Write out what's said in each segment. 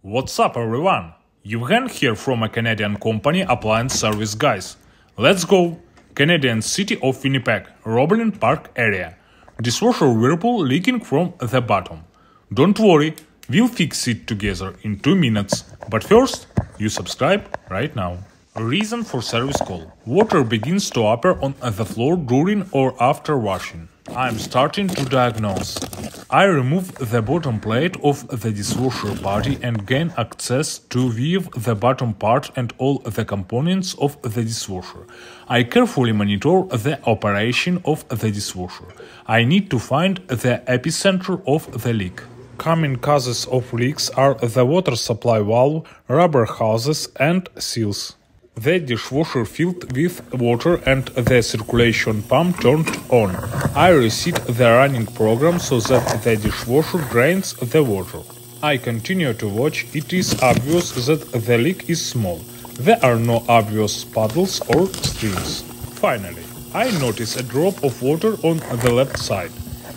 What's up everyone? Yevhen here from a Canadian company Appliance Service Guys. Let's go! Canadian city of Winnipeg, Roblin Park area. Dishwasher Whirlpool leaking from the bottom. Don't worry, we'll fix it together in 2 minutes. But first, you subscribe right now. Reason for service call. Water begins to appear on the floor during or after washing. I'm starting to diagnose. I remove the bottom plate of the dishwasher body and gain access to view the bottom part and all the components of the dishwasher. I carefully monitor the operation of the dishwasher. I need to find the epicenter of the leak. Common causes of leaks are the water supply valve, rubber hoses and seals. The dishwasher filled with water and the circulation pump turned on. I reset the running program so that the dishwasher drains the water. I continue to watch. It is obvious that the leak is small. There are no obvious puddles or streams. Finally, I notice a drop of water on the left side.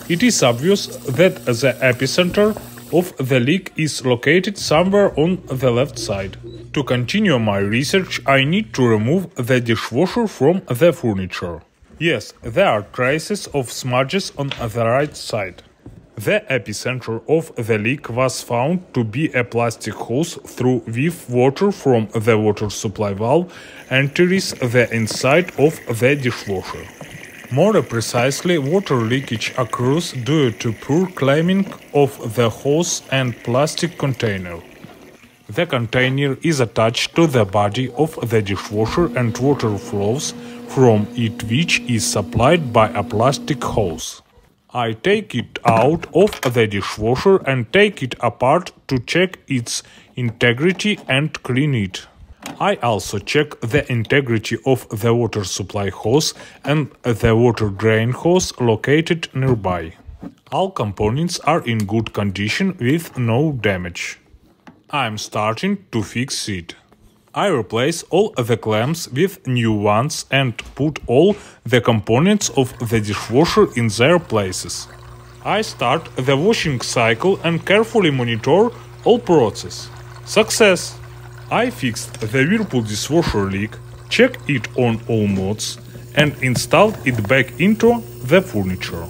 It is obvious that the epicenter of the leak is located somewhere on the left side. To continue my research, I need to remove the dishwasher from the furniture. Yes, there are traces of smudges on the right side. The epicenter of the leak was found to be a plastic hose through which water from the water supply valve enters the inside of the dishwasher. More precisely, water leakage occurs due to poor cleaning of the hose and plastic container. The container is attached to the body of the dishwasher and water flows from it, which is supplied by a plastic hose. I take it out of the dishwasher and take it apart to check its integrity and clean it. I also check the integrity of the water supply hose and the water drain hose located nearby. All components are in good condition with no damage. I'm starting to fix it. I replace all the clamps with new ones and put all the components of the dishwasher in their places. I start the washing cycle and carefully monitor all process. Success! I fixed the Whirlpool dishwasher leak, checked it on all modes, and installed it back into the furniture.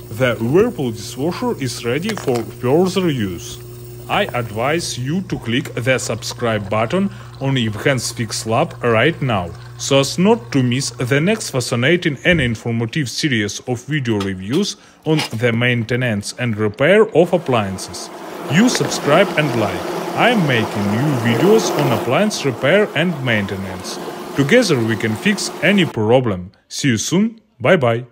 The Whirlpool dishwasher is ready for further use. I advise you to click the subscribe button on Appliance Fix Lab right now, so as not to miss the next fascinating and informative series of video reviews on the maintenance and repair of appliances. You subscribe and like. I'm making new videos on appliance repair and maintenance. Together we can fix any problem. See you soon. Bye bye.